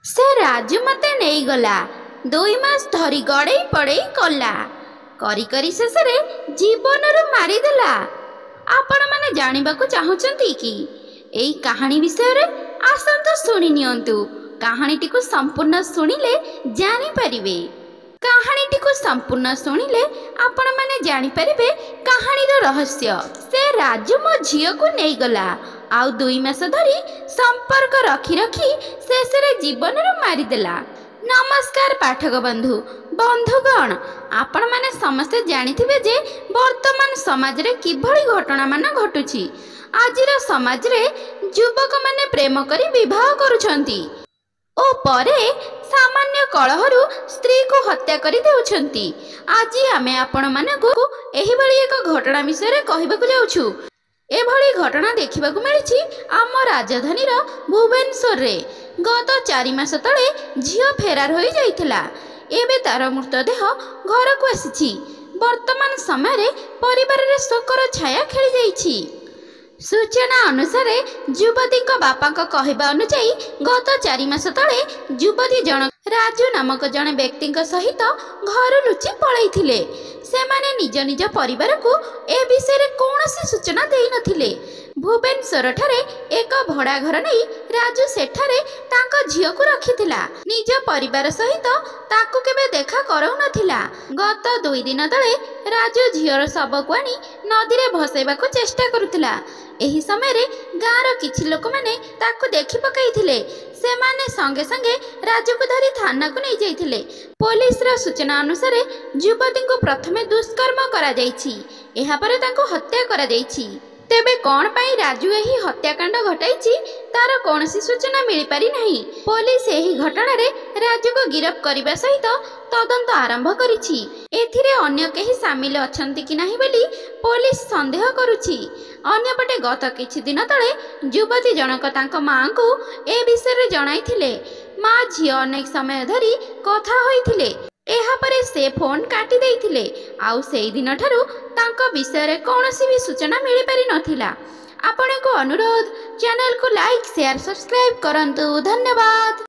से राजू मते नहीं गला 2 मास धरी गड़े पड़े कला करी करी शेष जीवन मारिदेला। आपण माने जानिबाकु चाहुचंती कि एई कहानी विषय रे आसंतु सुनि नियंतु। कहानीटी को संपूर्ण सुनिले जानि परिबे। कहानीटी को संपूर्ण सुनिले आपण माने जानि परिबे कहानीर रहस्य। से राजू मो झियो को नहीं गला आउ 2 मास धरी संपर्क रखी रखी शेष जीवन मारिदेला। नमस्कार पाठक बंधु बंधुगण, आपण माने समस्ते जानिथिबे जे वर्तमान समाज रे किभଳି घटना मान घटुछि। आजिर समाज रे युवक माने प्रेम करी विवाह करूछंती ओ परे सामान्य कलहरु स्त्री को हत्या करी देउछंती। आज आमे आपण मानकु एही भଳି एक घटना विषय रे कहिबाकु जाउछु। एभଳି घटना देखिबाकु मिलिछि आम राजधानीर भुवनेश्वर रे। गत 4 मास तले झियो फेरार होई जाइथिला। एबे तार मृतदेह घर को आसीछि। वर्तमान समय रे परिवार रे शोकर छाया खेली जाइछि। सूचना अनुसार युवती बापा कहवा अनुसार गत 4 मास तले युवती जन राजू नामक जने व्यक्ति सहित घर लुचि पलैथिले। सेमाने निज निज परिवार को ए विषय रे कौनसी सूचना देई नथिले। भुवनेश्वर ठारे एक भड़ा घर नहीं राजू सेठारे तांको झियो को रखिथिला। निज परिवार सहित ताकू केबे देखा करौ नथिला। गत 2 दिन तले राजू झियोर शव को आनी नदी रे भसेबा को चेष्टा करुथिला। एही समय रे गाँर किछि लोक माने ताकू देखि पकाइथिले। सेमाने संगे संगे राजू को धरी थाना को नहीं जाइथिले। पुलिस रा सूचना अनुसार युवती को प्रथमे दुष्कर्म करा जाइछि, एहा परे तांको हत्या करा जाइछि। तेबे कौन पाई राजू एही हत्याकांड घटाइछि तार कौनसी सूचना मिली पारि नहीं। पुलिस एही घटना रे राजू को गिरफ्त करबा सहित तदंत आरंभ करिछि। एथिरे अन्य केही शामिल अछंती कि नाही बोली पुलिस संदेह करुछि। अन्यपटे गत किछि दिन तले युवती जनक तांको मां को ए विषय रे जणाइथिले। मां झियो अनेक समय धरी कथा होइथिले। एहा परे से फोन काटी देइथिले। आउ सेई दिन ठारू तांको विषय रे कौनसी भी सूचना मिली पारि नथिला। आपनको अनुरोध, चैनल को लाइक शेयर सब्सक्राइब करंतु। धन्यवाद।